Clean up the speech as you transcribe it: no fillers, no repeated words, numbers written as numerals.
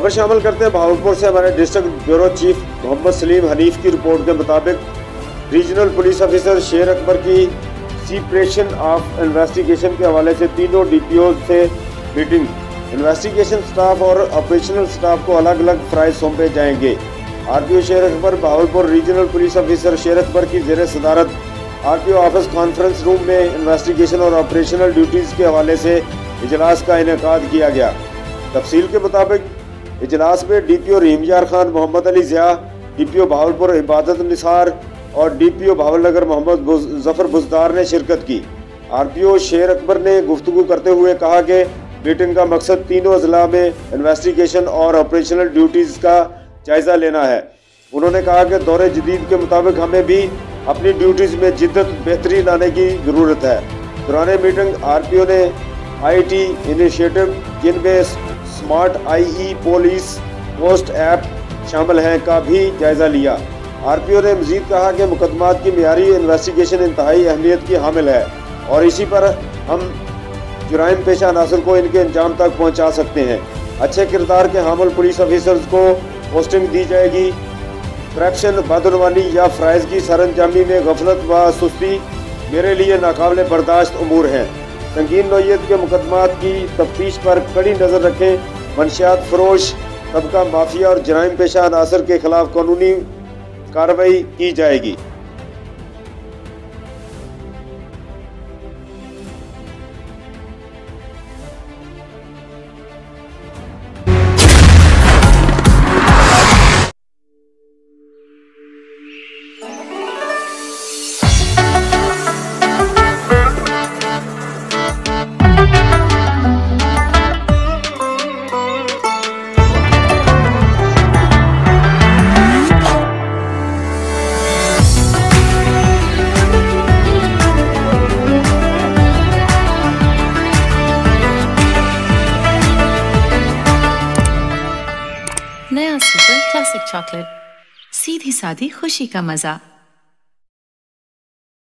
खबर शामिल करते हैं भावलपुर से। हमारे district bureau chief Mohammad Salim Hanif की रिपोर्ट के मुताबिक रीजनल पुलिस ऑफिसर शेर अकबर की सीपरेशन ऑफ इन्वेस्टिगेशन के हवाले से तीनों DPO से मीटिंग। इन्वेस्टिगेशन स्टाफ और ऑपरेशनल स्टाफ को अलग अलग फ़राइज़ सौंपे जाएंगे। RPO शेर Akbar Bahawalpur regional police officer शेर अकबर की ज़ेर सदारत RPO ऑफिस कॉन्फ्रेंस रूम में इन्वेस्टिगेशन और ऑपरेशनल ड्यूटीज़ के हवाले से इजलास का इनेकाद किया गया। तफसील के मुताबिक इजलास में DPO रहीम यार खान, मोहम्मद अली ज़िया, DPO भावलपुर इबादत निसार और DPO भावलनगर मोहम्मद जफर बुजदार ने शिरकत की। RPO शेर अकबर ने गुफ्तगू करते हुए कहा कि मीटिंग का मकसद तीनों ज़िला में इन्वेस्टिगेशन और ऑपरेशनल ड्यूटीज़ का जायज़ा लेना है। उन्होंने कहा कि दौरे जदीद के मुताबिक हमें भी अपनी ड्यूटीज़ में जिद्दत बेहतरी लाने की ज़रूरत है। दौरान मीटिंग RPO ने IT इनिशिएटिव जिनमें smart IE police post app शामिल हैं का भी जायज़ा लिया। RPO ने मज़ीद कहा कि मुकदमात की मियारी इन्वेस्टिगेशन इंतहाई अहमियत की हामिल है और इसी पर हम जुराइम पेशा अनासर को इनके अंजाम तक पहुँचा सकते हैं। अच्छे किरदार के हामिल पुलिस ऑफिसर्स को पोस्टिंग दी जाएगी। करप्शन, बदनवानी या फ़राइज़ की सरअंजामी में गफलत व सुस्ती मेरे लिए नाकाबिल बर्दाश्त उमूर हैं। संगीन नौइयत के मुकदमात की तफ्तीश पर कड़ी नज़र रखें। मंशियात फरोश, तबका माफिया और जराइम पेशा अनासर के खिलाफ कानूनी कार्रवाई की जाएगी। नया सुपर क्लासिक चॉकलेट, सीधी सादी खुशी का मजा।